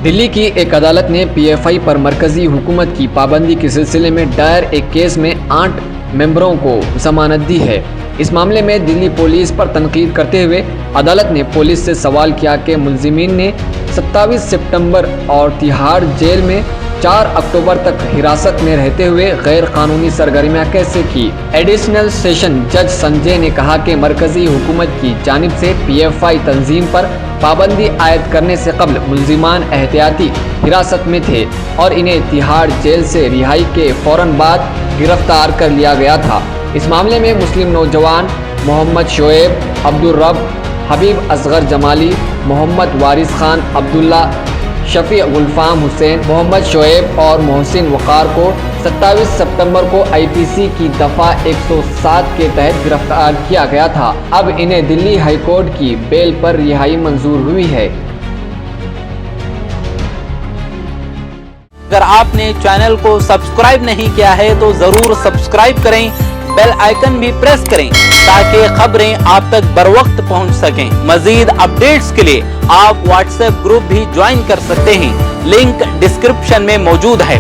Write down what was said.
دلی کی ایک عدالت نے پی ایف آئی پر مرکزی حکومت کی پابندی کے سلسلے میں دائر ایک کیس میں 8 ممبروں کو ضمانت دی ہے۔ اس معاملے میں دلی پولیس پر تنقید کرتے ہوئے عدالت نے پولیس سے سوال کیا کہ ملزمین نے 27 سپتمبر اور تہاڑ جیل میں 4 اکتوبر تک حراست میں رہتے ہوئے غیر قانونی سرگرمیاں کیسے کی۔ ایڈیشنل سیشن جج سنجے نے کہا کہ مرکزی حکومت کی جانب سے پی ایف آئی تنظیم پر پابندی عائد کرنے سے قبل ملزمان احتیاطی حراست میں تھے اور انہیں تہاڑ جیل سے رہائی کے فوراً بعد گرفتار کر لیا گیا تھا۔ اس معاملے میں مسلم نوجوان محمد شعیب عبدالرب، حبیب اصغر جمالی، محمد وارث خان عبداللہ، شفیع غلفام حسین، محمد شعیب اور محسن وقار کو 27 ستمبر کو آئی پی سی کی دفعہ 107 کے تحت گرفتار کیا گیا تھا۔ اب انہیں دلی ہائی کورٹ کی بیل پر رہائی منظور ہوئی ہے۔ اگر آپ نے چینل کو سبسکرائب نہیں کیا ہے تو ضرور سبسکرائب کریں، بیل آئیکن بھی پریس کریں تاکہ خبریں آپ تک بروقت پہنچ سکیں۔ مزید اپڈیٹس کے لیے آپ واٹس ایپ گروپ بھی جوائن کر سکتے ہیں، لنک ڈسکرپشن میں موجود ہے۔